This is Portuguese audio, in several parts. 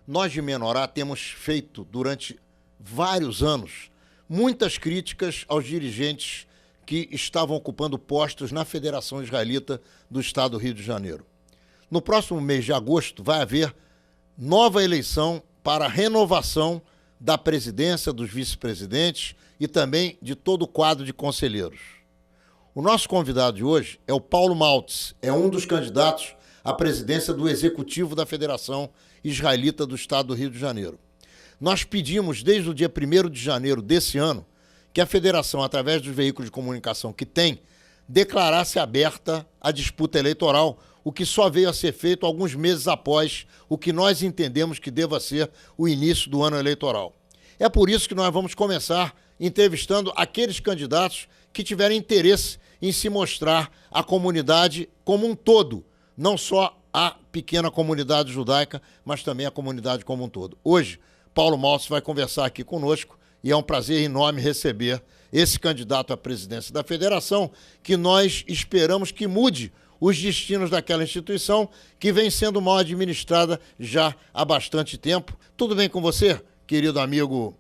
Nós de Menorá temos feito, durante vários anos, muitas críticas aos dirigentes que estavam ocupando postos na Federação Israelita do Estado do Rio de Janeiro. No próximo mês de agosto vai haver nova eleição para a renovação da presidência, dos vice-presidentes e também de todo o quadro de conselheiros. O nosso convidado de hoje é o Paulo Maltes, é um dos candidatos à presidência do Executivo da Federação Israelita do Estado do Rio de Janeiro. Nós pedimos, desde o dia 1º de janeiro desse ano, que a Federação, através dos veículos de comunicação que tem, declarasse aberta a disputa eleitoral, o que só veio a ser feito alguns meses após o que nós entendemos que deva ser o início do ano eleitoral. É por isso que nós vamos começar entrevistando aqueles candidatos que tiverem interesse em se mostrar à comunidade como um todo, não só a pequena comunidade judaica, mas também a comunidade como um todo. Hoje, Paulo Maltes vai conversar aqui conosco e é um prazer enorme receber esse candidato à presidência da federação, que nós esperamos que mude os destinos daquela instituição que vem sendo mal administrada já há bastante tempo. Tudo bem com você, querido amigo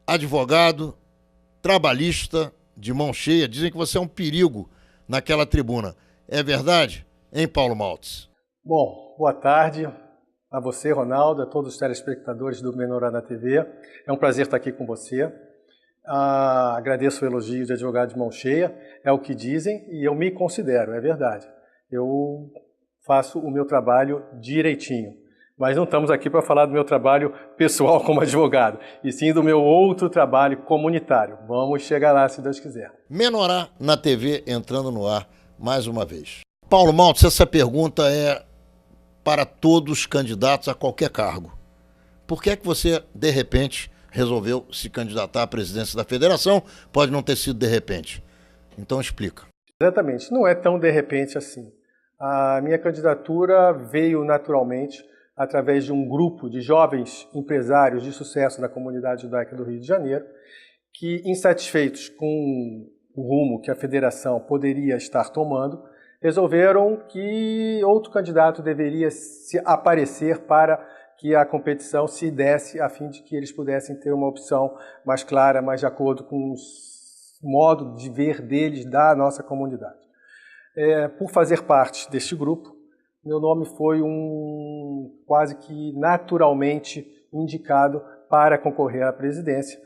advogado, trabalhista, de mão cheia? Dizem que você é um perigo naquela tribuna. É verdade, hein, Paulo Maltes? Bom, boa tarde a você, Ronaldo, a todos os telespectadores do Menorá na TV. É um prazer estar aqui com você. Agradeço o elogio de advogado de mão cheia, é o que dizem e eu me considero, é verdade. Eu faço o meu trabalho direitinho, mas não estamos aqui para falar do meu trabalho pessoal como advogado, e sim do meu outro trabalho comunitário. Vamos chegar lá, se Deus quiser. Menorá na TV entrando no ar mais uma vez. Paulo Maltes, essa pergunta é para todos os candidatos a qualquer cargo. Por que é que você, de repente, resolveu se candidatar à presidência da federação? Pode não ter sido de repente. Então explica. Exatamente, não é tão de repente assim. A minha candidatura veio naturalmente através de um grupo de jovens empresários de sucesso da comunidade judaica do Rio de Janeiro, que, insatisfeitos com o rumo que a federação poderia estar tomando, resolveram que outro candidato deveria se aparecer para que a competição se desse a fim de que eles pudessem ter uma opção mais clara, mais de acordo com o modo de ver deles, da nossa comunidade. Por fazer parte deste grupo, meu nome foi quase que naturalmente indicado para concorrer à presidência,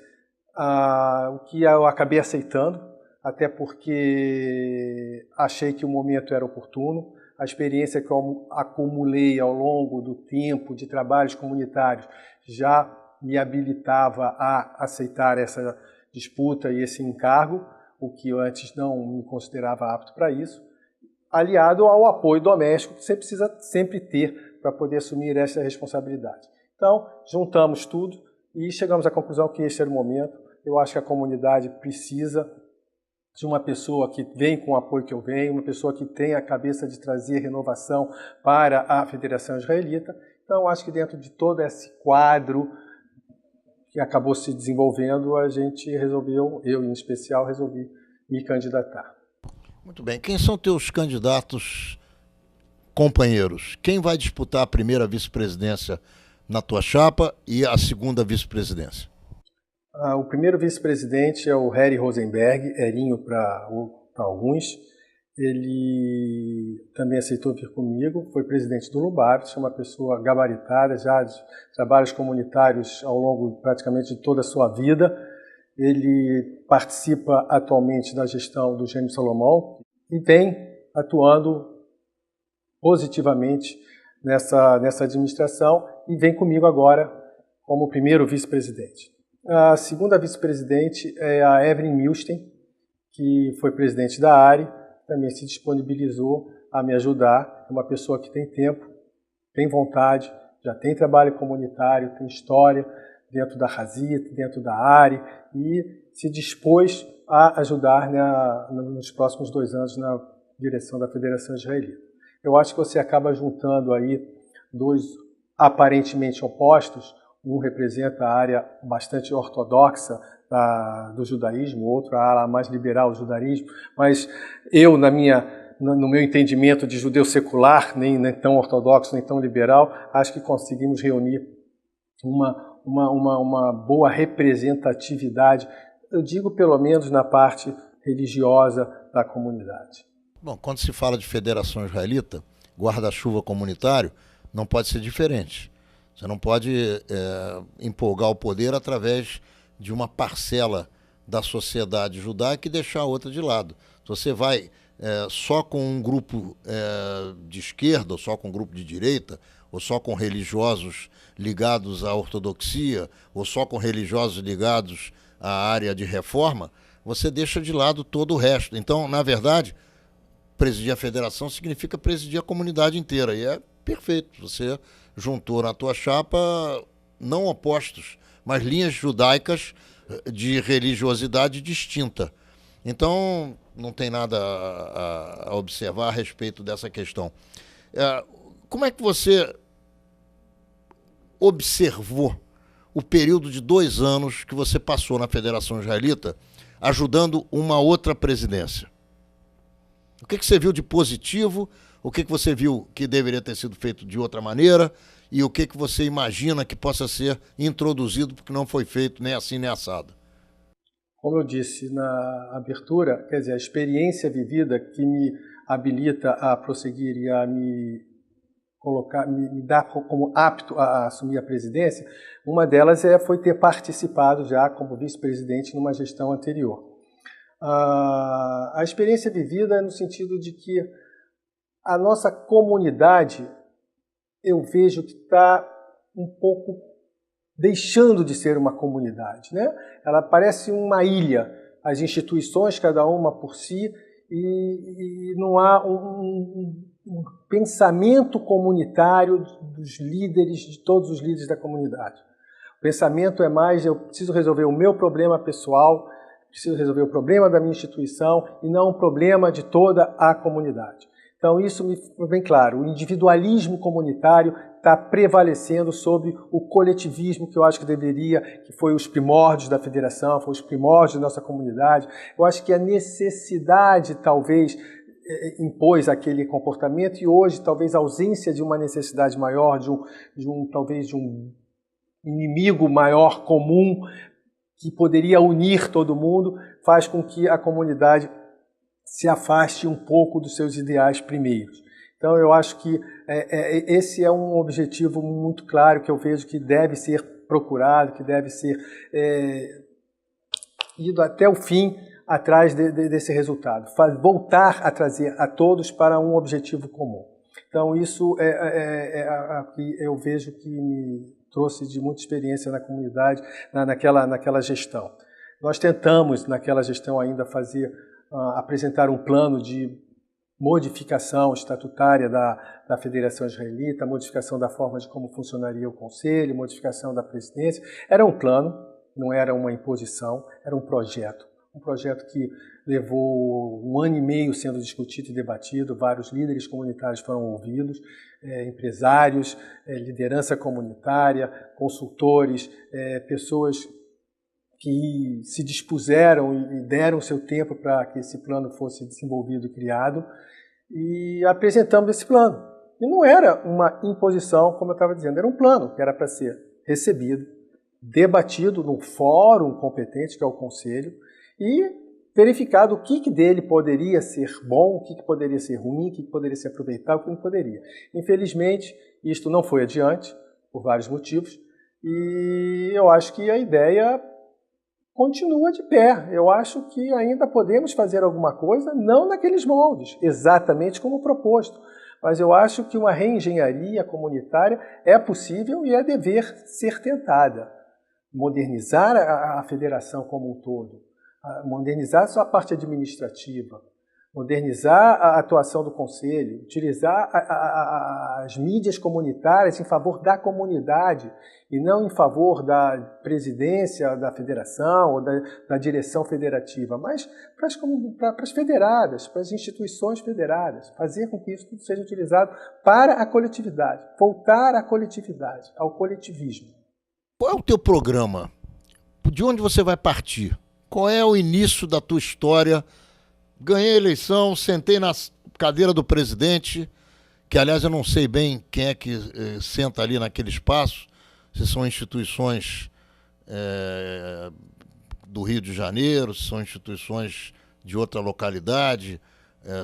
o que eu acabei aceitando, até porque achei que o momento era oportuno. A experiência que eu acumulei ao longo do tempo de trabalhos comunitários já me habilitava a aceitar essa disputa e esse encargo, o que eu antes não me considerava apto para isso, aliado ao apoio doméstico que você precisa sempre ter para poder assumir essa responsabilidade. Então, juntamos tudo e chegamos à conclusão que esse era o momento. Eu acho que a comunidade precisa de uma pessoa que vem com o apoio que eu venho, uma pessoa que tem a cabeça de trazer renovação para a Federação Israelita. Então, acho que dentro de todo esse quadro que acabou se desenvolvendo, a gente resolveu, eu em especial, resolvi me candidatar. Muito bem. Quem são teus candidatos companheiros? Quem vai disputar a primeira vice-presidência na tua chapa e a segunda vice-presidência? O primeiro vice-presidente é o Harry Rosenberg, Erinho para alguns. Ele também aceitou vir comigo, foi presidente do Lubavitch, é uma pessoa gabaritada, já de trabalhos comunitários ao longo praticamente de toda a sua vida. Ele participa atualmente da gestão do Gêmeo Salomão e vem atuando positivamente nessa administração e vem comigo agora como primeiro vice-presidente. A segunda vice-presidente é a Evelyn Milstein, que foi presidente da ARI, também se disponibilizou a me ajudar. É uma pessoa que tem tempo, tem vontade, já tem trabalho comunitário, tem história dentro da Hazit, dentro da ARI, e se dispôs a ajudar nos próximos 2 anos na direção da Federação Israelita. Eu acho que você acaba juntando aí dois aparentemente opostos. Um representa a área bastante ortodoxa do judaísmo, outro a ala mais liberal do judaísmo, mas eu, na minha no meu entendimento de judeu secular, nem tão ortodoxo, nem tão liberal, acho que conseguimos reunir uma boa representatividade, eu digo pelo menos na parte religiosa da comunidade. Bom, quando se fala de Federação Israelita, guarda-chuva comunitário, não pode ser diferente. Você não pode empolgar o poder através de uma parcela da sociedade judaica e deixar a outra de lado. Se você vai só com um grupo de esquerda, ou só com um grupo de direita, ou só com religiosos ligados à ortodoxia, ou só com religiosos ligados à área de reforma, você deixa de lado todo o resto. Então, na verdade, presidir a federação significa presidir a comunidade inteira, e é perfeito. Você juntou na tua chapa não opostos, mas linhas judaicas de religiosidade distinta. Então, não tem nada a observar a respeito dessa questão. Como é que você observou o período de 2 anos que você passou na Federação Israelita ajudando uma outra presidência? O que você viu de positivo? O que você viu que deveria ter sido feito de outra maneira? E o que você imagina que possa ser introduzido porque não foi feito nem assim nem assado? Como eu disse na abertura, quer dizer, a experiência vivida que me habilita a prosseguir e a me colocar, me dar como apto a assumir a presidência, uma delas foi ter participado já como vice-presidente numa gestão anterior. A experiência vivida é no sentido de que a nossa comunidade, eu vejo que está um pouco deixando de ser uma comunidade, né? Ela parece uma ilha, as instituições, cada uma por si, e não há um pensamento comunitário dos líderes, de todos os líderes da comunidade. O pensamento é mais, eu preciso resolver o meu problema pessoal, preciso resolver o problema da minha instituição e não o problema de toda a comunidade. Então isso me foi bem claro, o individualismo comunitário está prevalecendo sobre o coletivismo que eu acho que deveria, que foi os primórdios da federação, foi os primórdios da nossa comunidade. Eu acho que a necessidade talvez impôs aquele comportamento e hoje talvez a ausência de uma necessidade maior, talvez de um inimigo maior comum que poderia unir todo mundo, faz com que a comunidade se afaste um pouco dos seus ideais primeiros. Então eu acho que esse é um objetivo muito claro que eu vejo que deve ser procurado, que deve ser ido até o fim atrás desse resultado, voltar a trazer a todos para um objetivo comum. Então isso é que eu vejo que me trouxe de muita experiência na comunidade, naquela gestão. Nós tentamos naquela gestão ainda apresentar um plano de modificação estatutária da Federação Israelita, modificação da forma de como funcionaria o Conselho, modificação da presidência. Era um plano, não era uma imposição, era um projeto. Um projeto que levou 1 ano e meio sendo discutido e debatido, vários líderes comunitários foram ouvidos, empresários, liderança comunitária, consultores, pessoas que se dispuseram e deram seu tempo para que esse plano fosse desenvolvido e criado, e apresentamos esse plano. E não era uma imposição, como eu estava dizendo, era um plano que era para ser recebido, debatido no fórum competente, que é o Conselho, e verificado o que dele poderia ser bom, o que poderia ser ruim, o que poderia ser aproveitado, o que não poderia. Infelizmente, isto não foi adiante, por vários motivos, e eu acho que a ideia continua de pé. Eu acho que ainda podemos fazer alguma coisa, não naqueles moldes, exatamente como proposto, mas eu acho que uma reengenharia comunitária é possível e é dever ser tentada. Modernizar a federação como um todo, modernizar a sua parte administrativa, modernizar a atuação do Conselho, utilizar as mídias comunitárias em favor da comunidade e não em favor da presidência da federação ou da direção federativa, mas para as federadas, para as instituições federadas, fazer com que isso tudo seja utilizado para a coletividade, voltar à coletividade, ao coletivismo. Qual é o teu programa? De onde você vai partir? Qual é o início da tua história? Ganhei a eleição, sentei na cadeira do presidente, que aliás eu não sei bem quem é que senta ali naquele espaço, se são instituições do Rio de Janeiro, se são instituições de outra localidade,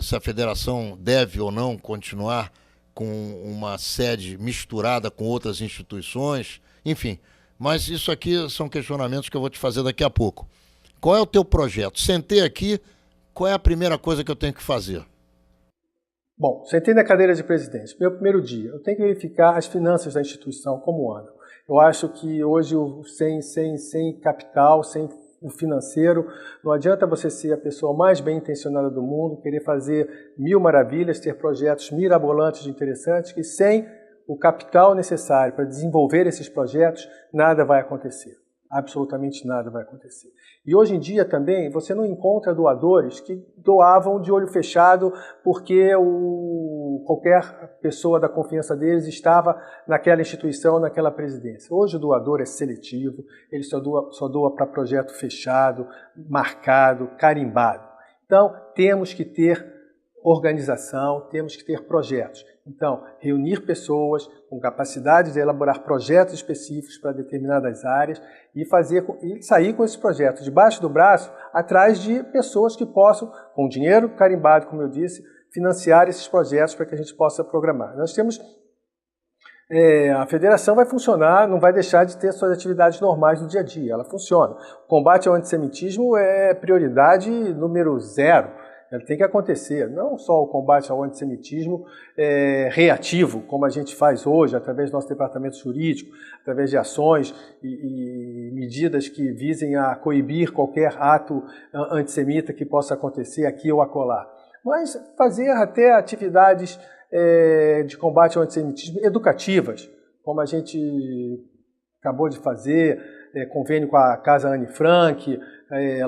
se a federação deve ou não continuar com uma sede misturada com outras instituições, enfim. Mas isso aqui são questionamentos que eu vou te fazer daqui a pouco. Qual é o teu projeto? Sentei aqui, qual é a primeira coisa que eu tenho que fazer? Bom, sentei na cadeira de presidente. Meu primeiro dia, eu tenho que verificar as finanças da instituição, como andam. Eu acho que hoje, sem capital, sem o financeiro, não adianta você ser a pessoa mais bem intencionada do mundo, querer fazer mil maravilhas, ter projetos mirabolantes e interessantes, que sem o capital necessário para desenvolver esses projetos, nada vai acontecer. Absolutamente nada vai acontecer. E hoje em dia também você não encontra doadores que doavam de olho fechado porque qualquer pessoa da confiança deles estava naquela instituição, naquela presidência. Hoje o doador é seletivo, ele só doa para projeto fechado, marcado, carimbado. Então temos que ter organização, temos que ter projetos. Então, reunir pessoas com capacidade de elaborar projetos específicos para determinadas áreas e sair com esses projetos debaixo do braço, atrás de pessoas que possam, com dinheiro carimbado, como eu disse, financiar esses projetos para que a gente possa programar. Nós temos... a federação vai funcionar, não vai deixar de ter suas atividades normais do dia a dia, ela funciona. O combate ao antissemitismo é prioridade número 0. Ele tem que acontecer, não só o combate ao antissemitismo reativo, como a gente faz hoje, através do nosso departamento jurídico, através de ações e medidas que visem a coibir qualquer ato antissemita que possa acontecer aqui ou acolá. Mas fazer até atividades de combate ao antissemitismo educativas, como a gente acabou de fazer, convênio com a Casa Anne Frank,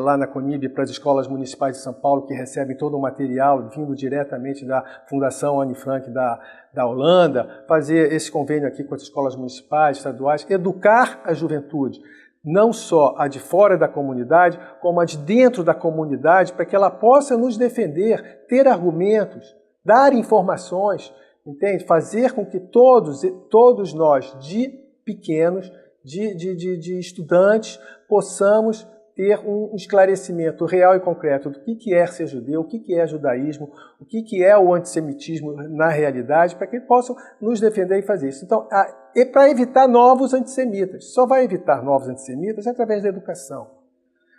lá na Conib, para as escolas municipais de São Paulo, que recebem todo o material vindo diretamente da Fundação Anne Frank da Holanda, fazer esse convênio aqui com as escolas municipais, estaduais, educar a juventude, não só a de fora da comunidade, como a de dentro da comunidade, para que ela possa nos defender, ter argumentos, dar informações, entende? Fazer com que todos nós, de pequenos, de estudantes, possamos ter um esclarecimento real e concreto do que é ser judeu, o que é judaísmo, o que é o antissemitismo na realidade, para que possam nos defender e fazer isso. Então, é para evitar novos antissemitas. Só vai evitar novos antissemitas através da educação.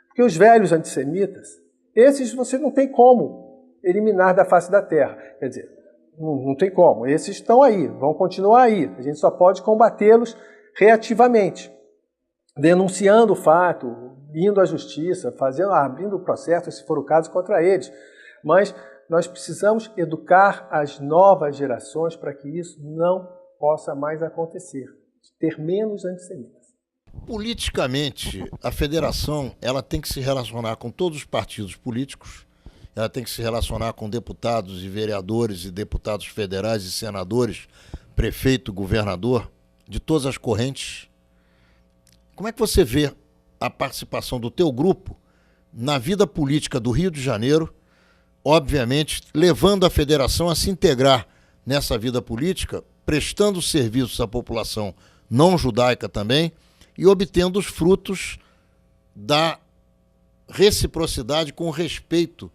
Porque os velhos antissemitas, esses você não tem como eliminar da face da terra. Quer dizer, não tem como. Esses estão aí, vão continuar aí. A gente só pode combatê-los reativamente, denunciando o fato, indo à justiça, abrindo o processo, se for o caso, contra eles. Mas nós precisamos educar as novas gerações para que isso não possa mais acontecer, ter menos antissemitas. Politicamente, a federação ela tem que se relacionar com todos os partidos políticos, ela tem que se relacionar com deputados e vereadores e deputados federais e senadores, prefeito, governador, de todas as correntes. Como é que você vê a participação do teu grupo na vida política do Rio de Janeiro, obviamente levando a federação a se integrar nessa vida política, prestando serviços à população não judaica também e obtendo os frutos da reciprocidade com respeito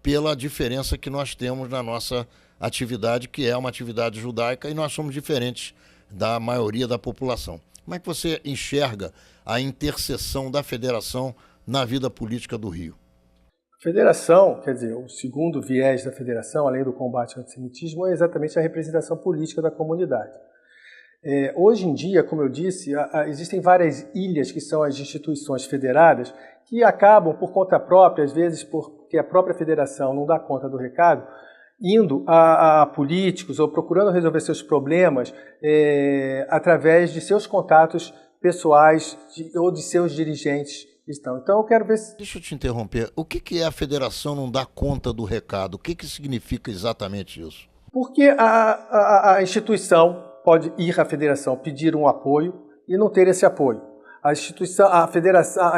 pela diferença que nós temos na nossa atividade, que é uma atividade judaica, e nós somos diferentes da maioria da população. Como é que você enxerga a interseção da federação na vida política do Rio? A federação, quer dizer, o segundo viés da federação, além do combate ao antissemitismo, é exatamente a representação política da comunidade. Hoje em dia, como eu disse, existem várias ilhas que são as instituições federadas que acabam por conta própria, às vezes porque a própria federação não dá conta do recado, indo a políticos ou procurando resolver seus problemas através de seus contatos pessoais ou de seus dirigentes. Então eu quero ver se... Deixa eu te interromper. O que é a federação não dar conta do recado? O que significa exatamente isso? Porque a instituição pode ir à federação pedir um apoio e não ter esse apoio. A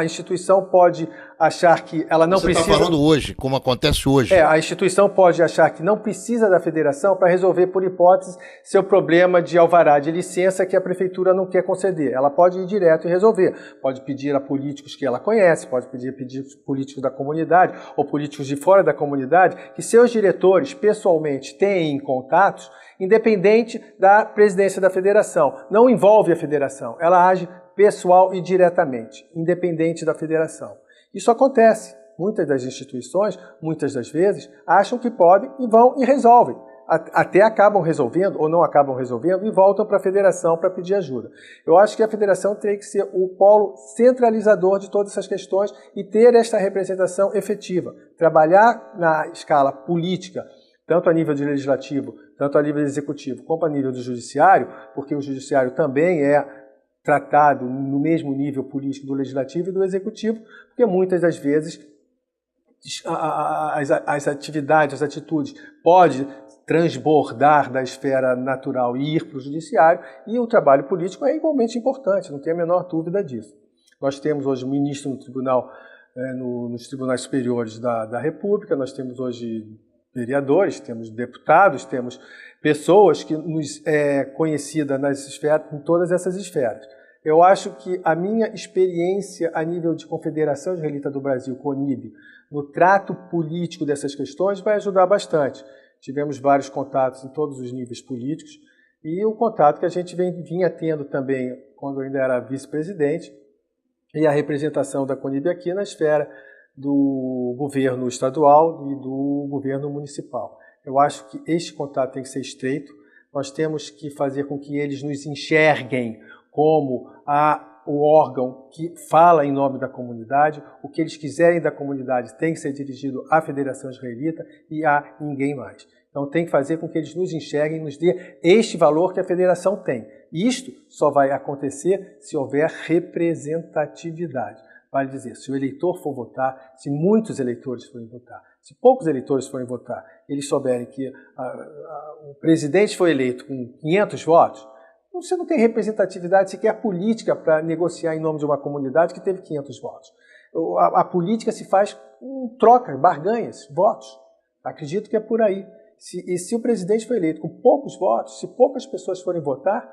instituição pode achar que ela não precisa... Você está falando hoje, como acontece hoje. A instituição pode achar que não precisa da federação para resolver, por hipótese, seu problema de alvará de licença que a prefeitura não quer conceder. Ela pode ir direto e resolver. Pode pedir a políticos que ela conhece, pode pedir políticos da comunidade ou políticos de fora da comunidade que seus diretores, pessoalmente, tenham contatos, independente da presidência da federação. Não envolve a federação. Ela age pessoal e diretamente, independente da federação. Isso acontece. Muitas das instituições, muitas das vezes, acham que podem e vão e resolvem. Até acabam resolvendo ou não acabam resolvendo e voltam para a federação para pedir ajuda. Eu acho que a federação tem que ser o polo centralizador de todas essas questões e ter esta representação efetiva. Trabalhar na escala política, tanto a nível de legislativo, tanto a nível executivo, como a nível do judiciário, porque o judiciário também é tratado no mesmo nível político do legislativo e do executivo, porque muitas das vezes as atividades, as atitudes podem transbordar da esfera natural e ir para o judiciário, e o trabalho político é igualmente importante, não tem a menor dúvida disso. Nós temos hoje um ministro no tribunal, nos tribunais superiores da República, nós temos hoje vereadores, temos deputados, temos pessoas que nos é conhecida nas esferas, em todas essas esferas. Eu acho que a minha experiência a nível de Confederação Israelita do Brasil, CONIB, no trato político dessas questões vai ajudar bastante. Tivemos vários contatos em todos os níveis políticos e o contato que a gente vinha tendo também quando eu ainda era vice-presidente e a representação da CONIB aqui na esfera do governo estadual e do governo municipal. Eu acho que este contato tem que ser estreito, nós temos que fazer com que eles nos enxerguem como o órgão que fala em nome da comunidade, o que eles quiserem da comunidade tem que ser dirigido à Federação Israelita e a ninguém mais. Então tem que fazer com que eles nos enxerguem, nos dê este valor que a Federação tem. E isto só vai acontecer se houver representatividade. Vale dizer, se o eleitor for votar, se muitos eleitores forem votar, se poucos eleitores forem votar, eles souberem que o presidente foi eleito com 500 votos, você não tem representatividade sequer política para negociar em nome de uma comunidade que teve 500 votos. A política se faz com trocas, barganhas, votos. Acredito que é por aí. Se o presidente foi eleito com poucos votos, se poucas pessoas forem votar,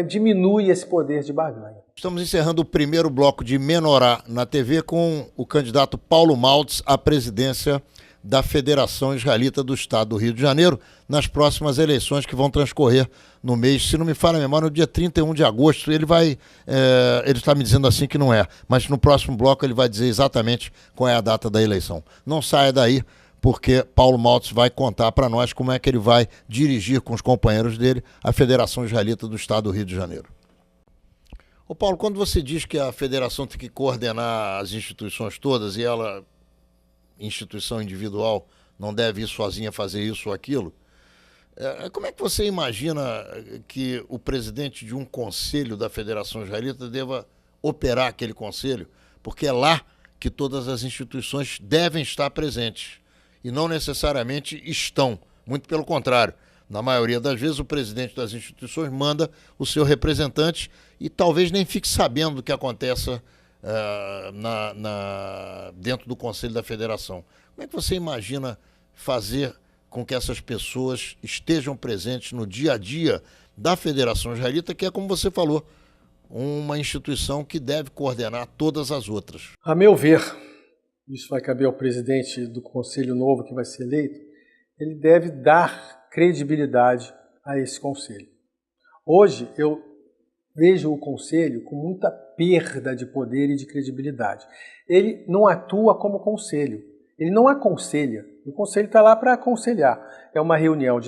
diminui esse poder de barganha. Estamos encerrando o primeiro bloco de Menorá na TV com o candidato Paulo Maltz à presidência da Federação Israelita do Estado do Rio de Janeiro nas próximas eleições que vão transcorrer no mês, se não me falha a memória, no dia 31 de agosto. Ele está me dizendo assim que não é, mas no próximo bloco ele vai dizer exatamente qual é a data da eleição. Não saia daí, porque Paulo Maltz vai contar para nós como é que ele vai dirigir com os companheiros dele a Federação Israelita do Estado do Rio de Janeiro. Ô Paulo, quando você diz que a federação tem que coordenar as instituições todas e ela, instituição individual, não deve ir sozinha fazer isso ou aquilo, como é que você imagina que o presidente de um conselho da Federação Israelita deva operar aquele conselho? Porque é lá que todas as instituições devem estar presentes e não necessariamente estão, muito pelo contrário. Na maioria das vezes, o presidente das instituições manda o seu representante e talvez nem fique sabendo do que acontece dentro do Conselho da Federação. Como é que você imagina fazer com que essas pessoas estejam presentes no dia a dia da Federação Israelita, que é, como você falou, uma instituição que deve coordenar todas as outras? A meu ver, isso vai caber ao presidente do Conselho novo que vai ser eleito, ele deve dar credibilidade a esse Conselho. Hoje, eu vejo o Conselho com muita perda de poder e de credibilidade. Ele não atua como Conselho, ele não aconselha. O Conselho está lá para aconselhar. É uma reunião,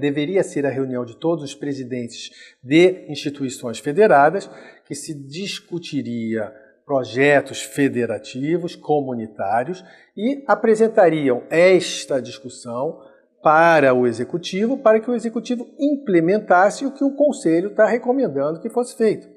deveria ser a reunião de todos os presidentes de instituições federadas, que se discutiria projetos federativos, comunitários, e apresentariam esta discussão para o Executivo, para que o Executivo implementasse o que o Conselho está recomendando que fosse feito.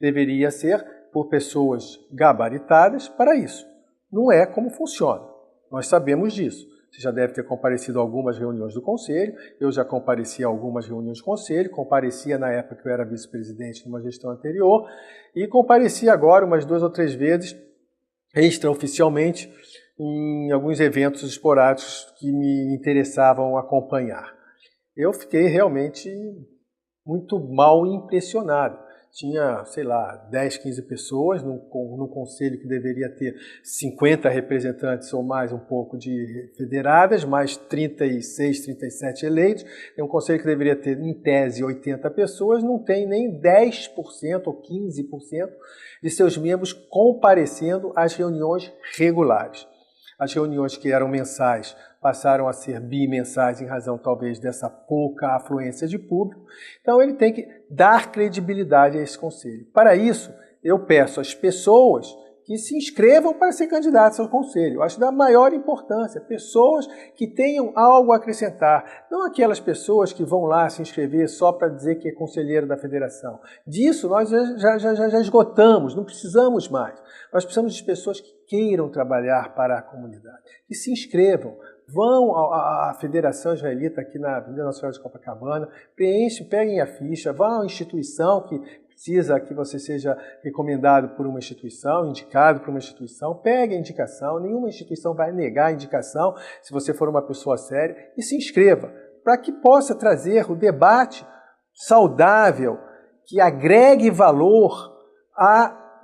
Deveria ser por pessoas gabaritadas para isso. Não é como funciona. Nós sabemos disso. Você já deve ter comparecido a algumas reuniões do Conselho. Eu já compareci a algumas reuniões do Conselho, comparecia na época que eu era vice-presidente numa gestão anterior e compareci agora umas 2 ou 3 vezes, extraoficialmente, em alguns eventos esporádicos que me interessavam acompanhar. Eu fiquei realmente muito mal impressionado. Tinha, sei lá, 10, 15 pessoas num conselho que deveria ter 50 representantes ou mais um pouco de federadas, mais 36, 37 eleitos. Tem um conselho que deveria ter, em tese, 80 pessoas, não tem nem 10% ou 15% de seus membros comparecendo às reuniões regulares. As reuniões que eram mensais passaram a ser bimensais em razão, talvez, dessa pouca afluência de público. Então, ele tem que dar credibilidade a esse conselho. Para isso, eu peço às pessoas que se inscrevam para ser candidatos ao conselho. Eu acho da maior importância. Pessoas que tenham algo a acrescentar. Não aquelas pessoas que vão lá se inscrever só para dizer que é conselheiro da federação. Disso nós já esgotamos, não precisamos mais. Nós precisamos de pessoas que queiram trabalhar para a comunidade. Que se inscrevam. Vão à Federação Israelita aqui na Avenida Nossa Senhora de Copacabana, preenchem, peguem a ficha, vão à instituição que precisa que você seja recomendado por uma instituição, indicado por uma instituição, pegue a indicação, nenhuma instituição vai negar a indicação se você for uma pessoa séria, e se inscreva, para que possa trazer o debate saudável, que agregue valor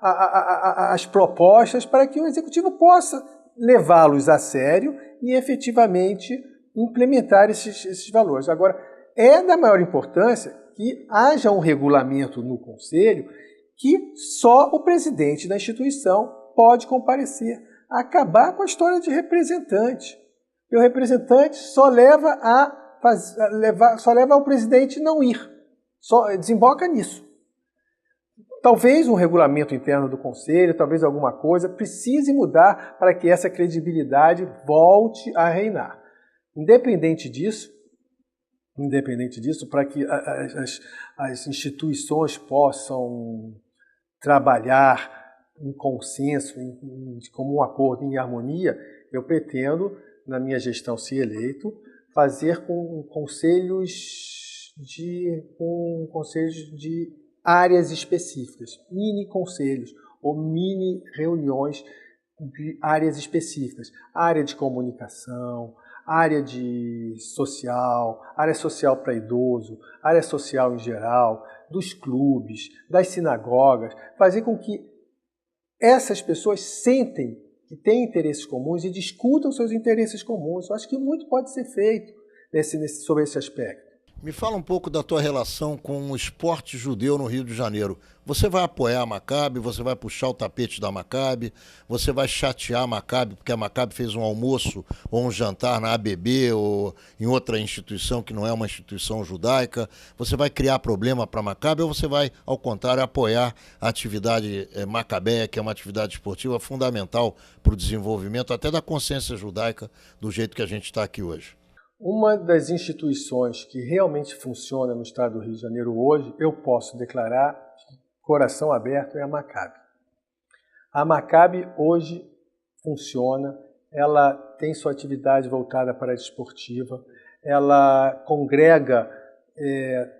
às propostas, para que o Executivo possa levá-los a sério e efetivamente implementar esses valores. Agora, é da maior importância que haja um regulamento no Conselho que só o presidente da instituição pode comparecer. Acabar com a história de representante. E o representante só leva ao presidente não ir. Só desemboca nisso. Talvez um regulamento interno do Conselho, talvez alguma coisa, precise mudar para que essa credibilidade volte a reinar. Independente disso, para que as instituições possam trabalhar em consenso, como um acordo em harmonia, eu pretendo, na minha gestão, se eleito, fazer com conselhos de áreas específicas, mini conselhos ou mini reuniões de áreas específicas, área de comunicação, área área social para idoso, área social em geral, dos clubes, das sinagogas, fazer com que essas pessoas sentem que têm interesses comuns e discutam seus interesses comuns. Eu acho que muito pode ser feito sobre esse aspecto. Me fala um pouco da tua relação com o esporte judeu no Rio de Janeiro. Você vai apoiar a Maccabi, você vai puxar o tapete da Maccabi, você vai chatear a Maccabi porque a Maccabi fez um almoço ou um jantar na ABB ou em outra instituição que não é uma instituição judaica. Você vai criar problema para a Maccabi ou você vai, ao contrário, apoiar a atividade macabéia, que é uma atividade esportiva fundamental para o desenvolvimento até da consciência judaica do jeito que a gente está aqui hoje? Uma das instituições que realmente funciona no estado do Rio de Janeiro hoje, eu posso declarar, coração aberto, é a Maccabi. A Maccabi hoje funciona, ela tem sua atividade voltada para a desportiva, ela congrega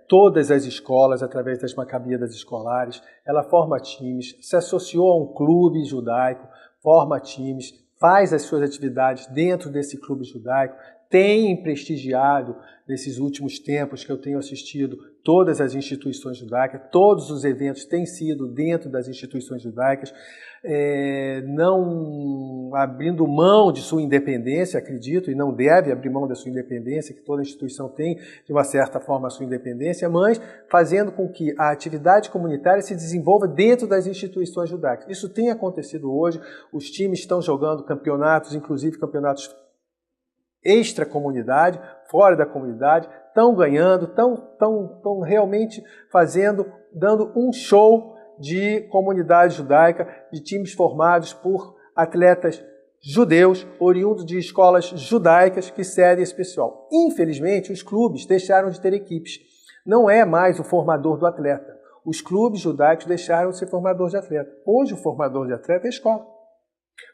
todas as escolas através das Maccabiadas escolares, ela forma times, se associou a um clube judaico, forma times, faz as suas atividades dentro desse clube judaico, tem prestigiado, nesses últimos tempos que eu tenho assistido, todas as instituições judaicas, todos os eventos têm sido dentro das instituições judaicas, não abrindo mão de sua independência, acredito, e não deve abrir mão da sua independência, que toda instituição tem, de uma certa forma, a sua independência, mas fazendo com que a atividade comunitária se desenvolva dentro das instituições judaicas. Isso tem acontecido hoje, os times estão jogando campeonatos, inclusive campeonatos extra-comunidade, fora da comunidade, estão ganhando, estão realmente dando um show de comunidade judaica, de times formados por atletas judeus, oriundos de escolas judaicas que cedem esse pessoal. Infelizmente, os clubes deixaram de ter equipes. Não é mais o formador do atleta. Os clubes judaicos deixaram de ser formador de atleta. Hoje, o formador de atleta é a escola.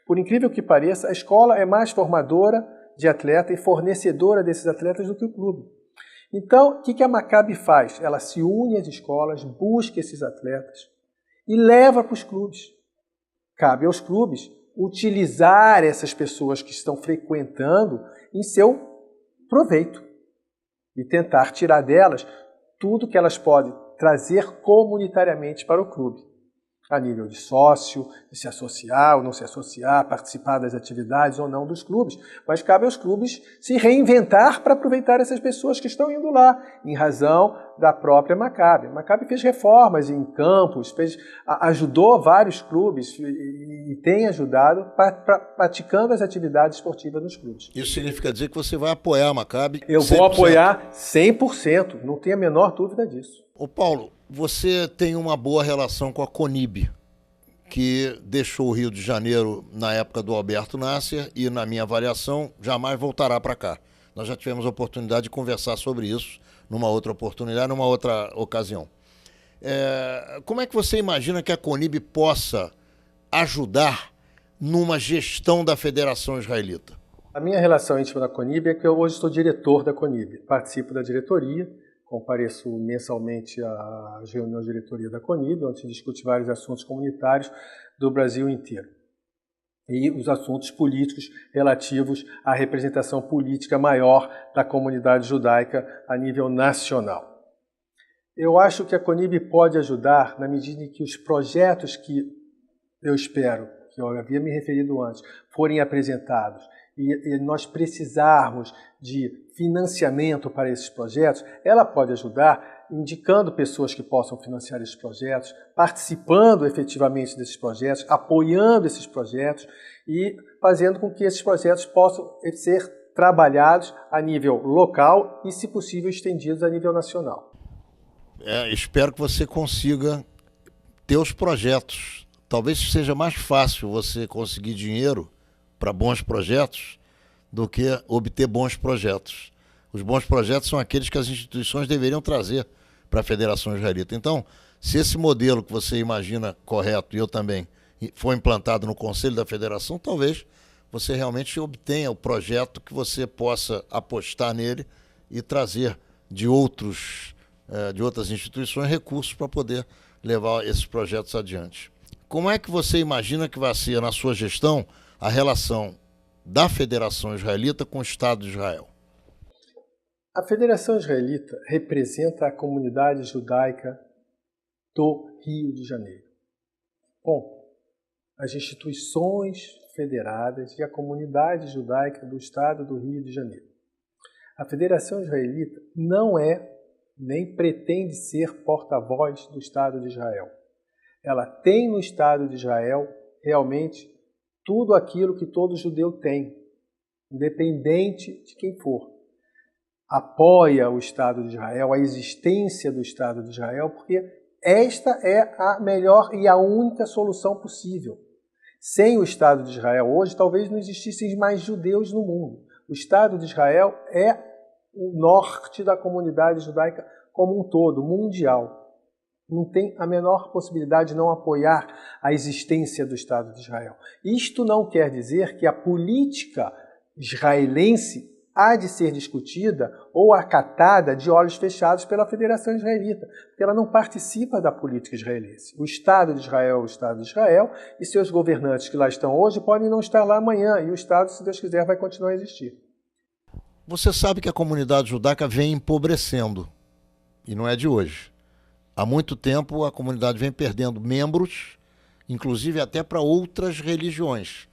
Por incrível que pareça, a escola é mais formadora de atleta e fornecedora desses atletas do que o clube. Então, o que a Maccabi faz? Ela se une às escolas, busca esses atletas e leva para os clubes. Cabe aos clubes utilizar essas pessoas que estão frequentando em seu proveito e tentar tirar delas tudo que elas podem trazer comunitariamente para o clube, a nível de sócio, de se associar ou não se associar, participar das atividades ou não dos clubes, mas cabe aos clubes se reinventar para aproveitar essas pessoas que estão indo lá, em razão da própria Maccabi. A Maccabi fez reformas em campos, ajudou vários clubes e tem ajudado praticando as atividades esportivas nos clubes. Isso significa dizer que você vai apoiar a Maccabi? Eu 100%. vou apoiar 100%, não tenho a menor dúvida disso. Ô Paulo, você tem uma boa relação com a Conib, que deixou o Rio de Janeiro na época do Alberto Nasser e, na minha avaliação, jamais voltará para cá. Nós já tivemos a oportunidade de conversar sobre isso numa outra oportunidade, numa outra ocasião. Como é que você imagina que a Conib possa ajudar numa gestão da Federação Israelita? A minha relação íntima da Conib é que eu hoje sou diretor da Conib, participo da diretoria, compareço mensalmente às reuniões de diretoria da Conib, onde se discute vários assuntos comunitários do Brasil inteiro. E os assuntos políticos relativos à representação política maior da comunidade judaica a nível nacional. Eu acho que a Conib pode ajudar na medida em que os projetos que eu espero, que eu havia me referido antes, forem apresentados e nós precisarmos de financiamento para esses projetos, ela pode ajudar indicando pessoas que possam financiar esses projetos, participando efetivamente desses projetos, apoiando esses projetos e fazendo com que esses projetos possam ser trabalhados a nível local e, se possível, estendidos a nível nacional. Espero que você consiga ter os projetos. Talvez seja mais fácil você conseguir dinheiro para bons projetos do que obter bons projetos. Os bons projetos são aqueles que as instituições deveriam trazer para a Federação Israelita. Então, se esse modelo que você imagina correto, e eu também, for implantado no Conselho da Federação, talvez você realmente obtenha o projeto que você possa apostar nele e trazer de outras instituições recursos para poder levar esses projetos adiante. Como é que você imagina que vai ser, na sua gestão, a relação da Federação Israelita com o Estado de Israel? A Federação Israelita representa a comunidade judaica do Rio de Janeiro. Bom, as instituições federadas e a comunidade judaica do Estado do Rio de Janeiro. A Federação Israelita não é, nem pretende ser porta-voz do Estado de Israel. Ela tem no Estado de Israel realmente tudo aquilo que todo judeu tem, independente de quem for. Apoia o Estado de Israel, a existência do Estado de Israel, porque esta é a melhor e a única solução possível. Sem o Estado de Israel hoje, talvez não existissem mais judeus no mundo. O Estado de Israel é o norte da comunidade judaica como um todo, mundial. Não tem a menor possibilidade de não apoiar a existência do Estado de Israel. Isto não quer dizer que a política israelense há de ser discutida ou acatada de olhos fechados pela Federação Israelita, porque ela não participa da política israelense. O Estado de Israel é o Estado de Israel e seus governantes que lá estão hoje podem não estar lá amanhã, e o Estado, se Deus quiser, vai continuar a existir. Você sabe que a comunidade judaica vem empobrecendo, e não é de hoje. Há muito tempo a comunidade vem perdendo membros, inclusive até para outras religiões.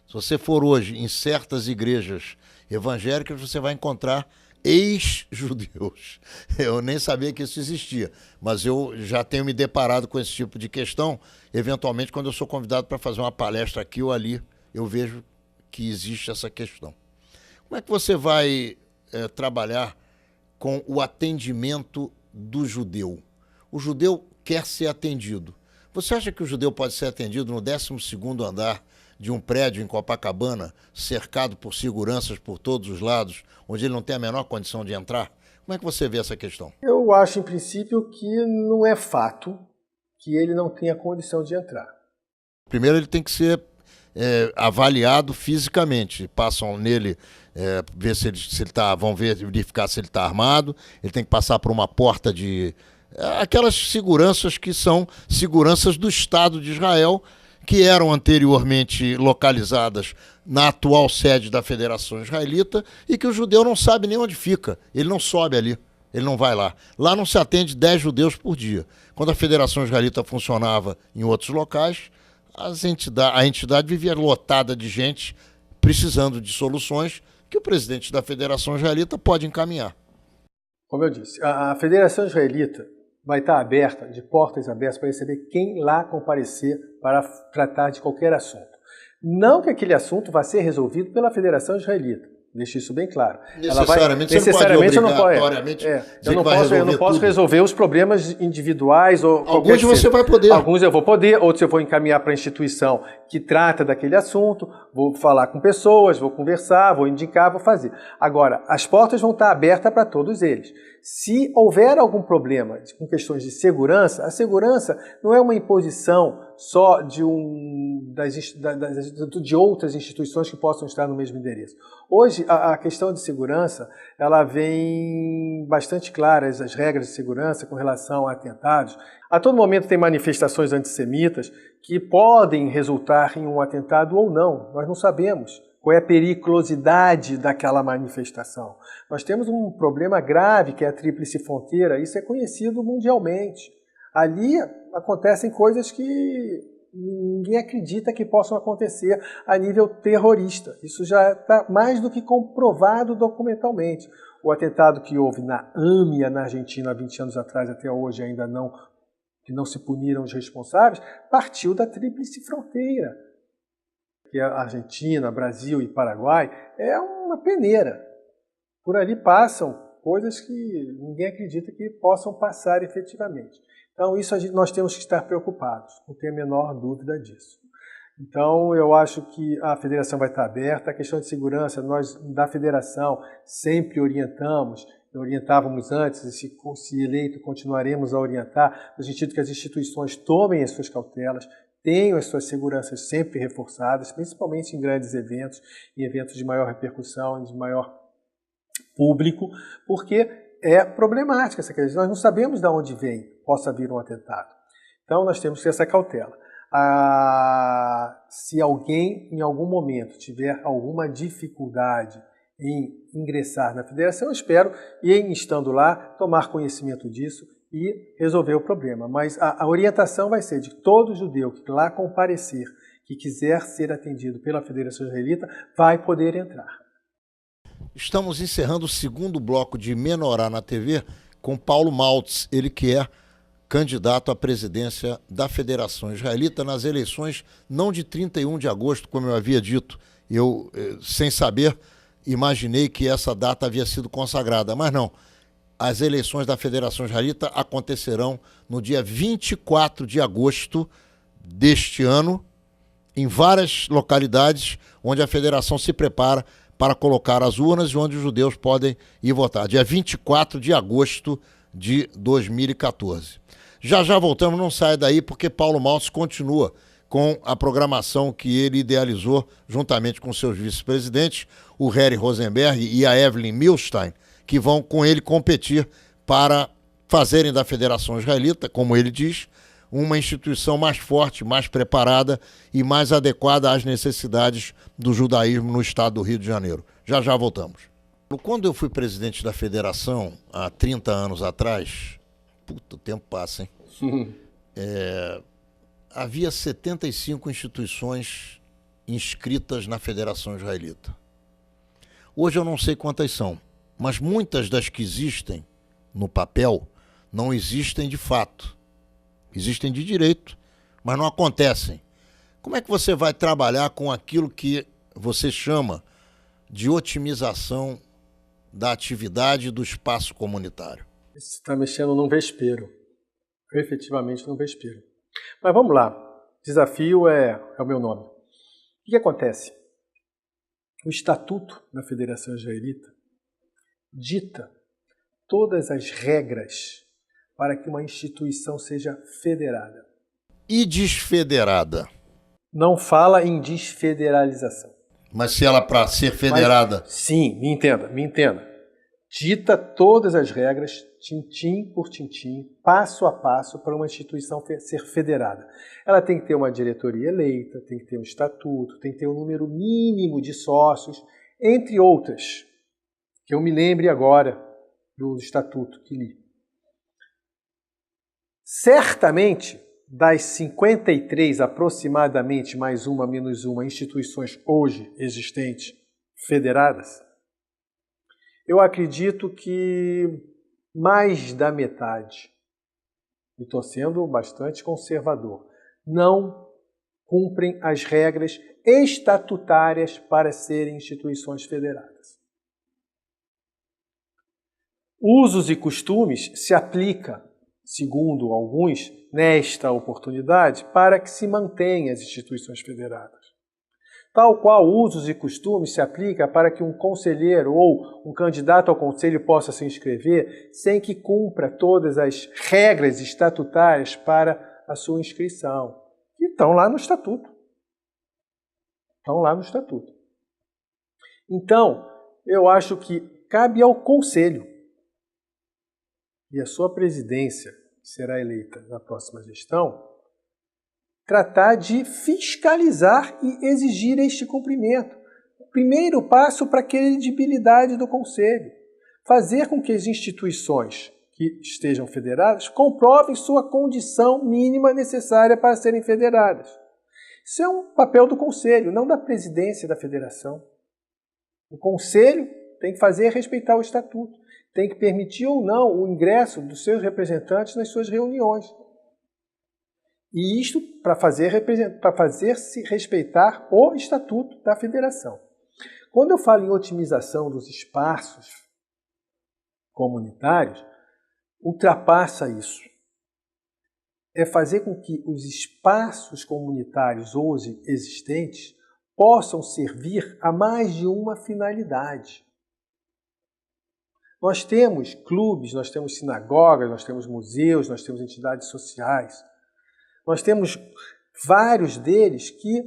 Se você for hoje em certas igrejas evangélicas, você vai encontrar ex-judeus. Eu nem sabia que isso existia, mas eu já tenho me deparado com esse tipo de questão. Eventualmente, quando eu sou convidado para fazer uma palestra aqui ou ali, eu vejo que existe essa questão. Como é que você vai trabalhar com o atendimento do judeu? O judeu quer ser atendido. Você acha que o judeu pode ser atendido no 12º andar de um prédio em Copacabana, cercado por seguranças por todos os lados, onde ele não tem a menor condição de entrar? Como é que você vê essa questão? Eu acho, em princípio, que não é fato que ele não tenha condição de entrar. Primeiro, ele tem que ser avaliado fisicamente. Passam nele, ver se ele tá, vão verificar se ele está armado, ele tem que passar por uma porta de... aquelas seguranças que são seguranças do Estado de Israel, que eram anteriormente localizadas na atual sede da Federação Israelita e que o judeu não sabe nem onde fica, ele não sobe ali. Ele não vai lá. Lá não se atende 10 judeus por dia. Quando a Federação Israelita funcionava em outros locais, a entidade vivia lotada de gente precisando de soluções que o presidente da Federação Israelita pode encaminhar. Como eu disse, a Federação Israelita vai estar aberta, de portas abertas, para receber quem lá comparecer para tratar de qualquer assunto. Não que aquele assunto vá ser resolvido pela Federação Israelita. Deixe isso bem claro. Necessariamente, eu não posso resolver os problemas individuais. Alguns você vai poder. Alguns eu vou poder, outros eu vou encaminhar para a instituição que trata daquele assunto, vou falar com pessoas, vou conversar, vou indicar, vou fazer. Agora, as portas vão estar abertas para todos eles. Se houver algum problema com questões de segurança, a segurança não é uma imposição só de outras instituições que possam estar no mesmo endereço. Hoje, a questão de segurança, ela vem bastante clara, as regras de segurança com relação a atentados. A todo momento tem manifestações antissemitas que podem resultar em um atentado ou não, nós não sabemos qual é a periculosidade daquela manifestação. Nós temos um problema grave que é a Tríplice Fronteira, isso é conhecido mundialmente. Ali acontecem coisas que ninguém acredita que possam acontecer a nível terrorista. Isso já está mais do que comprovado documentalmente. O atentado que houve na AMIA, na Argentina, há 20 anos atrás, até hoje ainda não se puniram os responsáveis, partiu da Tríplice Fronteira, que é a Argentina, Brasil e Paraguai, é uma peneira. Por ali passam coisas que ninguém acredita que possam passar efetivamente. Então, isso nós temos que estar preocupados, não tenho a menor dúvida disso. Então, eu acho que a federação vai estar aberta. A questão de segurança, nós da federação sempre orientávamos antes, e se eleito continuaremos a orientar, no sentido que as instituições tomem as suas cautelas, tenham as suas seguranças sempre reforçadas, principalmente em grandes eventos, em eventos de maior repercussão, de maior público, porque é problemática essa questão. Nós não sabemos de onde possa vir um atentado. Então, nós temos que ter essa cautela. Se alguém, em algum momento, tiver alguma dificuldade em ingressar na federação, eu espero, e estando lá, tomar conhecimento disso e resolver o problema. Mas a orientação vai ser de todo judeu que lá comparecer, que quiser ser atendido pela Federação Israelita, vai poder entrar. Estamos encerrando o segundo bloco de Menorá na TV com Paulo Maltz, ele que é candidato à presidência da Federação Israelita nas eleições não de 31 de agosto, como eu havia dito. Eu, sem saber, imaginei que essa data havia sido consagrada, mas não. As eleições da Federação Israelita acontecerão no dia 24 de agosto deste ano, em várias localidades onde a federação se prepara para colocar as urnas e onde os judeus podem ir votar. Dia 24 de agosto de 2014. Já voltamos, não saia daí, porque Paulo Maltz continua com a programação que ele idealizou juntamente com seus vice-presidentes, o Harry Rosenberg e a Evelyn Milstein, que vão com ele competir para fazerem da Federação Israelita, como ele diz, uma instituição mais forte, mais preparada e mais adequada às necessidades do judaísmo no estado do Rio de Janeiro. Já voltamos. Quando eu fui presidente da Federação, há 30 anos atrás, o tempo passa, hein? Havia 75 instituições inscritas na Federação Israelita. Hoje eu não sei quantas são, mas muitas das que existem no papel não existem de fato. Existem de direito, mas não acontecem. Como é que você vai trabalhar com aquilo que você chama de otimização da atividade do espaço comunitário? Você está mexendo num vespeiro, efetivamente num vespeiro. Mas vamos lá, desafio é o meu nome. O que acontece? O Estatuto da Federação Israelita dita todas as regras para que uma instituição seja federada. E desfederada? não fala em desfederalização. Mas se ela, para ser federada... Sim, me entenda. Dita todas as regras, tintim por tintim, passo a passo, para uma instituição ser federada. Ela tem que ter uma diretoria eleita, tem que ter um estatuto, tem que ter um número mínimo de sócios, entre outras, que eu me lembre agora do estatuto que li. Certamente, das 53 aproximadamente, mais uma, menos uma, instituições hoje existentes, federadas, eu acredito que mais da metade, e estou sendo bastante conservador, não cumprem as regras estatutárias para serem instituições federadas. Usos e costumes se aplica, segundo alguns, nesta oportunidade, para que se mantenham as instituições federadas. Tal qual usos e costumes se aplica para que um conselheiro ou um candidato ao conselho possa se inscrever sem que cumpra todas as regras estatutárias para a sua inscrição. E estão lá no estatuto. Então, eu acho que cabe ao conselho e a sua presidência, que será eleita na próxima gestão, tratar de fiscalizar e exigir este cumprimento. O primeiro passo para a credibilidade do Conselho. Fazer com que as instituições que estejam federadas comprovem sua condição mínima necessária para serem federadas. Isso é um papel do Conselho, não da presidência da federação. O Conselho tem que fazer respeitar o Estatuto, tem que permitir ou não o ingresso dos seus representantes nas suas reuniões. E isto para fazer-se respeitar o Estatuto da Federação. Quando eu falo em otimização dos espaços comunitários, ultrapassa isso. É fazer com que os espaços comunitários hoje existentes possam servir a mais de uma finalidade. Nós temos clubes, nós temos sinagogas, nós temos museus, nós temos entidades sociais. Nós temos vários deles que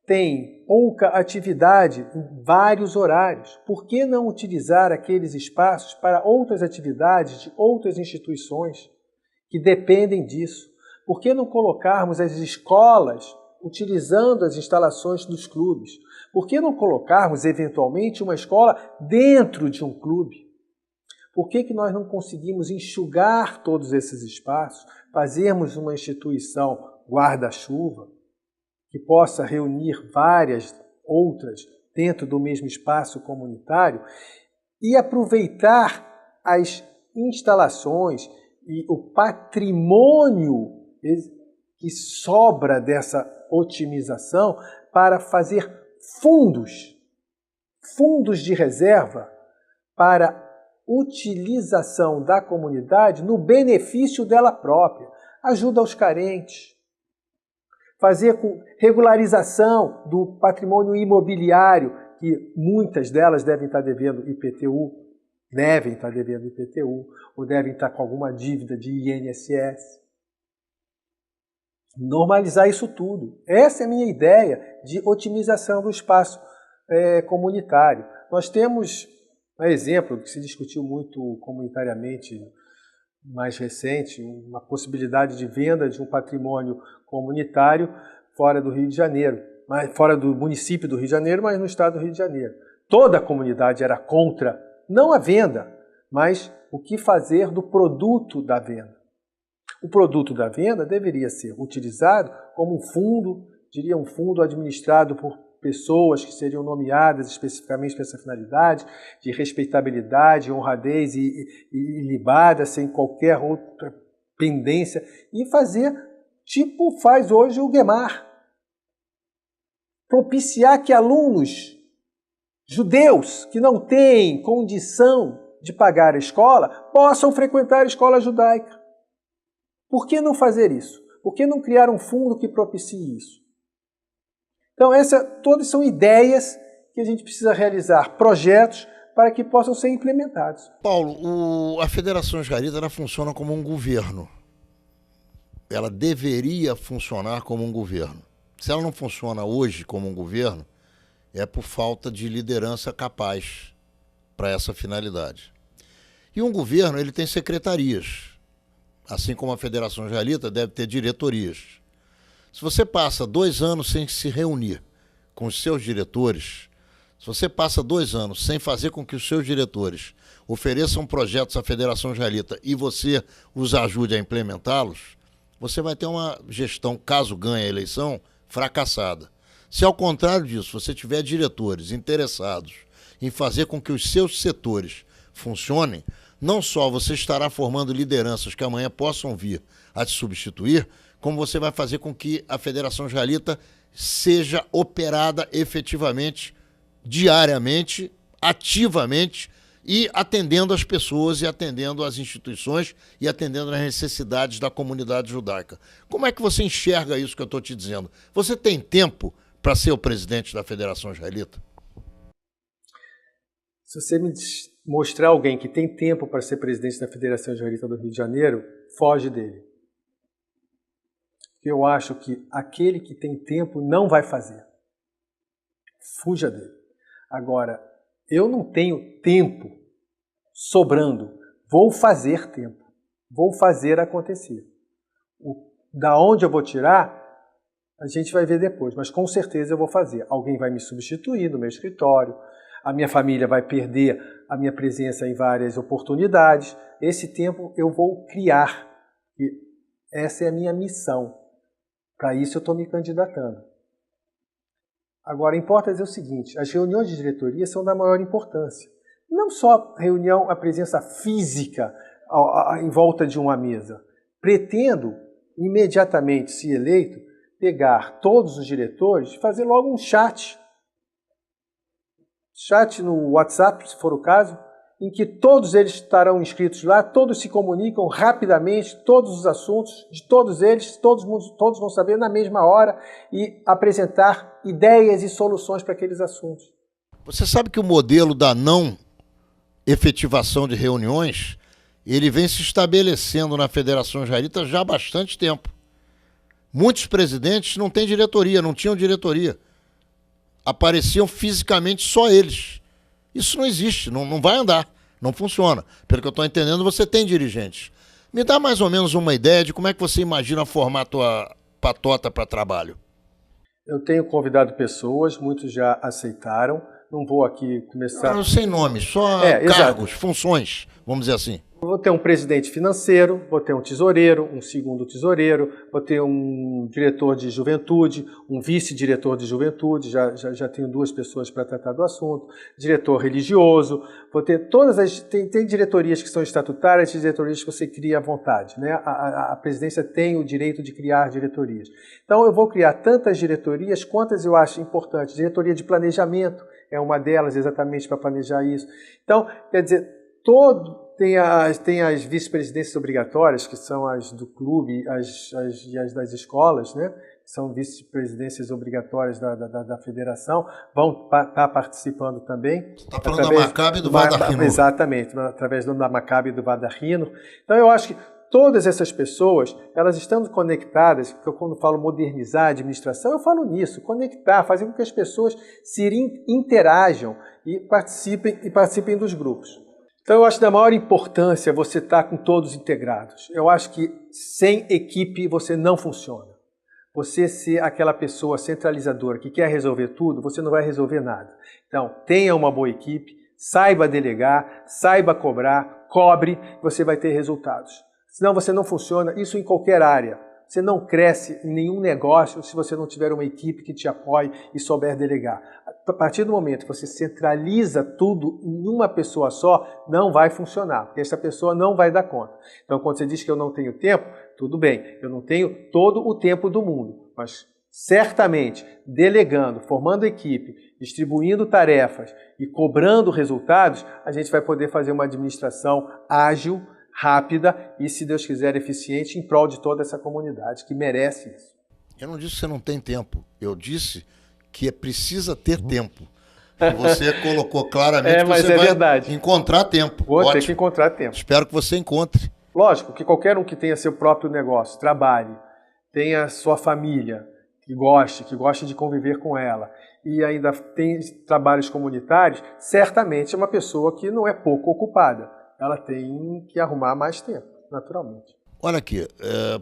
têm pouca atividade em vários horários. Por que não utilizar aqueles espaços para outras atividades de outras instituições que dependem disso? Por que não colocarmos as escolas utilizando as instalações dos clubes? Por que não colocarmos, eventualmente, uma escola dentro de um clube? Por que nós não conseguimos enxugar todos esses espaços, fazermos uma instituição guarda-chuva que possa reunir várias outras dentro do mesmo espaço comunitário e aproveitar as instalações e o patrimônio que sobra dessa otimização para fazer fundos de reserva para utilização da comunidade no benefício dela própria, ajuda aos carentes, fazer com regularização do patrimônio imobiliário, que muitas delas devem estar devendo IPTU, ou devem estar com alguma dívida de INSS. Normalizar isso tudo. Essa é a minha ideia de otimização do espaço comunitário. Nós temos um exemplo que se discutiu muito comunitariamente, mais recente, uma possibilidade de venda de um patrimônio comunitário fora do Rio de Janeiro, fora do município do Rio de Janeiro, mas no estado do Rio de Janeiro. Toda a comunidade era contra, não a venda, mas o que fazer do produto da venda. O produto da venda deveria ser utilizado como um fundo, um fundo administrado por pessoas que seriam nomeadas especificamente para essa finalidade, de respeitabilidade, honradez e ilibada, sem qualquer outra pendência, e fazer tipo faz hoje o Guemar. Propiciar que alunos judeus que não têm condição de pagar a escola possam frequentar a escola judaica. Por que não fazer isso? Por que não criar um fundo que propicie isso? Então, todas são ideias que a gente precisa realizar, projetos para que possam ser implementados. Paulo, a Federação Israelita ela funciona como um governo. Ela deveria funcionar como um governo. Se ela não funciona hoje como um governo, é por falta de liderança capaz para essa finalidade. E um governo, ele tem secretarias. Assim como a Federação Israelita deve ter diretorias. Se você passa 2 anos sem se reunir com os seus diretores, se você passa 2 anos sem fazer com que os seus diretores ofereçam projetos à Federação Israelita e você os ajude a implementá-los, você vai ter uma gestão, caso ganhe a eleição, fracassada. Se ao contrário disso, você tiver diretores interessados em fazer com que os seus setores funcionem, não só você estará formando lideranças que amanhã possam vir a te substituir, como você vai fazer com que a Federação Israelita seja operada efetivamente, diariamente, ativamente e atendendo as pessoas e atendendo as instituições e atendendo as necessidades da comunidade judaica. Como é que você enxerga isso que eu estou te dizendo? Você tem tempo para ser o presidente da Federação Israelita? Se você me mostrar alguém que tem tempo para ser presidente da Federação Israelita do Rio de Janeiro, foge dele. Eu acho que aquele que tem tempo não vai fazer. Fuja dele. Agora, eu não tenho tempo sobrando. Vou fazer tempo. Vou fazer acontecer. Da onde eu vou tirar, a gente vai ver depois, mas com certeza eu vou fazer. Alguém vai me substituir no meu escritório, a minha família vai perder a minha presença em várias oportunidades. Esse tempo eu vou criar. E essa é a minha missão. Para isso eu estou me candidatando. Agora, importa dizer o seguinte, as reuniões de diretoria são da maior importância. Não só a presença física em volta de uma mesa. Pretendo, imediatamente, se eleito, pegar todos os diretores e fazer logo um chat. Chat no WhatsApp, se for o caso, em que todos eles estarão inscritos lá, todos se comunicam rapidamente, todos os assuntos de todos eles, todos vão saber na mesma hora e apresentar ideias e soluções para aqueles assuntos. Você sabe que o modelo da não efetivação de reuniões, ele vem se estabelecendo na Federação Israelita já há bastante tempo. Muitos presidentes não têm diretoria, não tinham diretoria. Apareciam fisicamente só eles. Isso não existe, não vai andar, não funciona. Pelo que eu estou entendendo, você tem dirigentes. Me dá mais ou menos uma ideia de como é que você imagina formar a tua patota para trabalho. Eu tenho convidado pessoas, muitos já aceitaram. Não vou aqui começar... Não, sem nome, só cargos, funções, vamos dizer assim. Vou ter um presidente financeiro, vou ter um tesoureiro, um segundo tesoureiro, vou ter um diretor de juventude, um vice-diretor de juventude, já tenho 2 pessoas para tratar do assunto, diretor religioso, vou ter todas as... Tem diretorias que são estatutárias e diretorias que você cria à vontade, né? A presidência tem o direito de criar diretorias. Então eu vou criar tantas diretorias quantas eu acho importantes. Diretoria de planejamento é uma delas, exatamente para planejar isso. Então, quer dizer, tem as vice-presidências obrigatórias, que são as do clube e as das escolas, né? São vice-presidências obrigatórias da federação, vão estar participando também. Está falando da Maccabi e do Vadarrino. Exatamente, através da Maccabi e do Vadarrino. Então eu acho que todas essas pessoas, elas estando conectadas, porque eu quando falo modernizar a administração, eu falo nisso, conectar, fazer com que as pessoas se interajam e participem dos grupos. Então eu acho da maior importância você estar com todos integrados. Eu acho que sem equipe você não funciona. Você ser aquela pessoa centralizadora que quer resolver tudo, você não vai resolver nada. Então tenha uma boa equipe, saiba delegar, saiba cobrar, cobre, você vai ter resultados. Senão você não funciona, isso em qualquer área. Você não cresce em nenhum negócio se você não tiver uma equipe que te apoie e souber delegar. A partir do momento que você centraliza tudo em uma pessoa só, não vai funcionar, porque essa pessoa não vai dar conta. Então, quando você diz que eu não tenho tempo, tudo bem, eu não tenho todo o tempo do mundo, mas certamente delegando, formando equipe, distribuindo tarefas e cobrando resultados, a gente vai poder fazer uma administração ágil, rápida e, se Deus quiser, eficiente em prol de toda essa comunidade que merece isso. Eu não disse que você não tem tempo, eu disse que precisa ter tempo. E você colocou claramente que você vai encontrar tempo. Vou ter que encontrar tempo. Espero que você encontre. Lógico que qualquer um que tenha seu próprio negócio, trabalhe, tenha sua família, que goste de conviver com ela, e ainda tem trabalhos comunitários, certamente é uma pessoa que não é pouco ocupada. Ela tem que arrumar mais tempo, naturalmente. Olha aqui,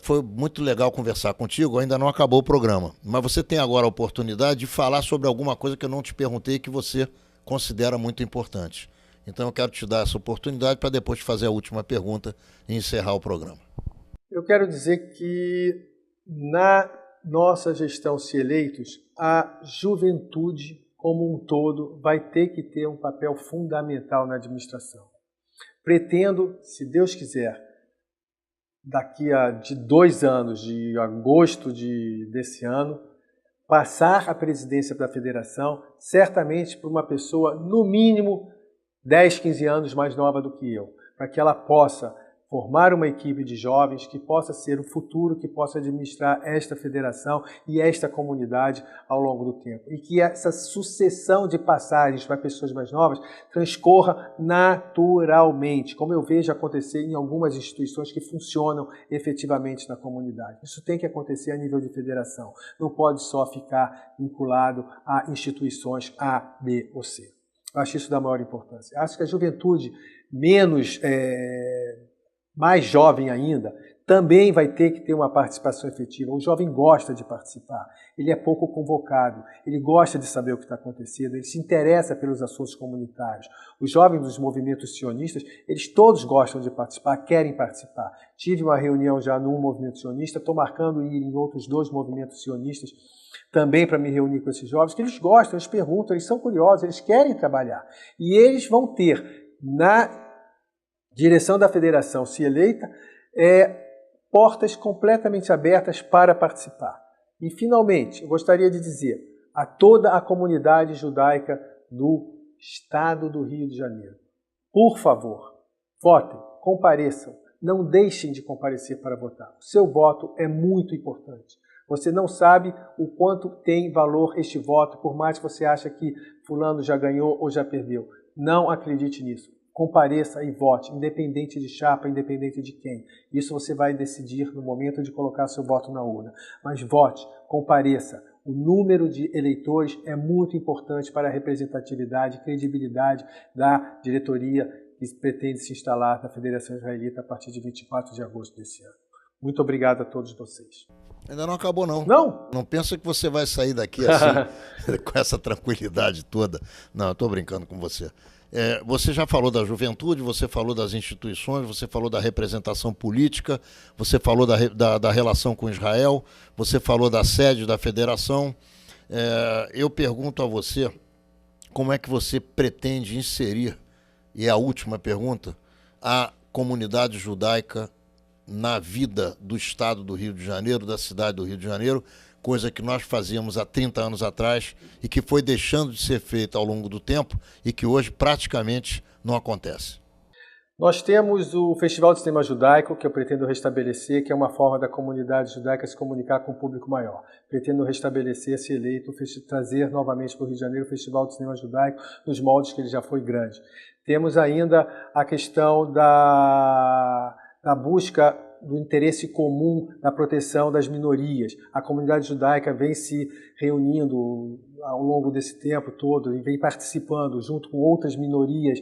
foi muito legal conversar contigo, ainda não acabou o programa, mas você tem agora a oportunidade de falar sobre alguma coisa que eu não te perguntei que você considera muito importante. Então eu quero te dar essa oportunidade para depois te fazer a última pergunta e encerrar o programa. Eu quero dizer que na nossa gestão, se eleitos, a juventude como um todo vai ter que ter um papel fundamental na administração. Pretendo, se Deus quiser, daqui a 2 anos, de agosto desse ano, passar a presidência da federação, certamente para uma pessoa, no mínimo, 10, 15 anos mais nova do que eu, para que ela possa formar uma equipe de jovens que possa ser o futuro, que possa administrar esta federação e esta comunidade ao longo do tempo. E que essa sucessão de passagens para pessoas mais novas transcorra naturalmente, como eu vejo acontecer em algumas instituições que funcionam efetivamente na comunidade. Isso tem que acontecer a nível de federação. Não pode só ficar vinculado a instituições A, B ou C. Eu acho isso da maior importância. Acho que a juventude mais jovem ainda, também vai ter que ter uma participação efetiva. O jovem gosta de participar, ele é pouco convocado, ele gosta de saber o que está acontecendo, ele se interessa pelos assuntos comunitários. Os jovens dos movimentos sionistas, eles todos gostam de participar, querem participar. Tive uma reunião já num movimento sionista, estou marcando ir em outros 2 movimentos sionistas, também para me reunir com esses jovens, que eles gostam, eles perguntam, eles são curiosos, eles querem trabalhar. E eles vão ter, na direção da federação, se eleita, portas completamente abertas para participar. E, finalmente, eu gostaria de dizer a toda a comunidade judaica do Estado do Rio de Janeiro, por favor, votem, compareçam, não deixem de comparecer para votar. O seu voto é muito importante. Você não sabe o quanto tem valor este voto, por mais que você ache que fulano já ganhou ou já perdeu. Não acredite nisso. Compareça e vote, independente de chapa, independente de quem. Isso você vai decidir no momento de colocar seu voto na urna. Mas vote, compareça. O número de eleitores é muito importante para a representatividade e credibilidade da diretoria que pretende se instalar na Federação Israelita a partir de 24 de agosto desse ano. Muito obrigado a todos vocês. Ainda não acabou, não. Não? Não pensa que você vai sair daqui assim, com essa tranquilidade toda. Não, eu estou brincando com você. Você já falou da juventude, você falou das instituições, você falou da representação política, você falou da relação com Israel, você falou da sede da federação. Eu pergunto a você, como é que você pretende inserir, e é a última pergunta, a comunidade judaica na vida do Estado do Rio de Janeiro, da cidade do Rio de Janeiro, coisa que nós fazíamos há 30 anos atrás e que foi deixando de ser feita ao longo do tempo e que hoje praticamente não acontece. Nós temos o Festival de Cinema Judaico, que eu pretendo restabelecer, que é uma forma da comunidade judaica se comunicar com um público maior. Pretendo restabelecer, se eleito, trazer novamente para o Rio de Janeiro o Festival de Cinema Judaico nos moldes que ele já foi grande. Temos ainda a questão da busca do interesse comum na proteção das minorias. A comunidade judaica vem se reunindo ao longo desse tempo todo e vem participando junto com outras minorias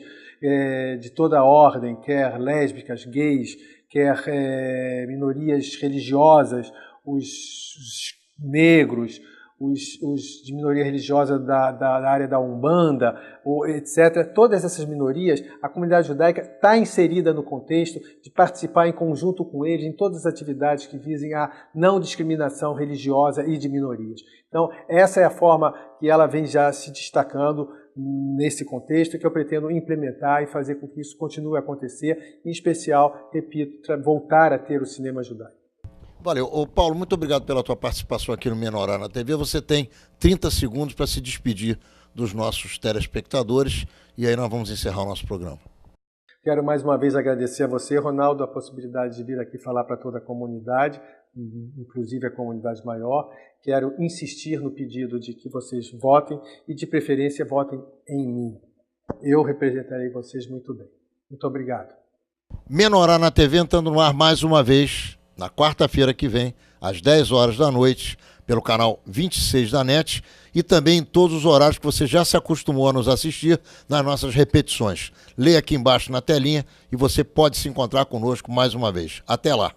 de toda a ordem, quer lésbicas, gays, quer minorias religiosas, os negros, os de minoria religiosa da área da Umbanda, etc. Todas essas minorias, a comunidade judaica está inserida no contexto de participar em conjunto com eles em todas as atividades que visem a não discriminação religiosa e de minorias. Então, essa é a forma que ela vem já se destacando nesse contexto, que eu pretendo implementar e fazer com que isso continue a acontecer, em especial, repito, voltar a ter o cinema judaico. Valeu. Paulo, muito obrigado pela tua participação aqui no Menorá na TV. Você tem 30 segundos para se despedir dos nossos telespectadores e aí nós vamos encerrar o nosso programa. Quero mais uma vez agradecer a você, Ronaldo, a possibilidade de vir aqui falar para toda a comunidade, inclusive a comunidade maior. Quero insistir no pedido de que vocês votem e, de preferência, votem em mim. Eu representarei vocês muito bem. Muito obrigado. Menorá na TV entrando no ar mais uma vez, na quarta-feira que vem, às 10 horas da noite, pelo canal 26 da NET e também em todos os horários que você já se acostumou a nos assistir nas nossas repetições. Leia aqui embaixo na telinha e você pode se encontrar conosco mais uma vez. Até lá!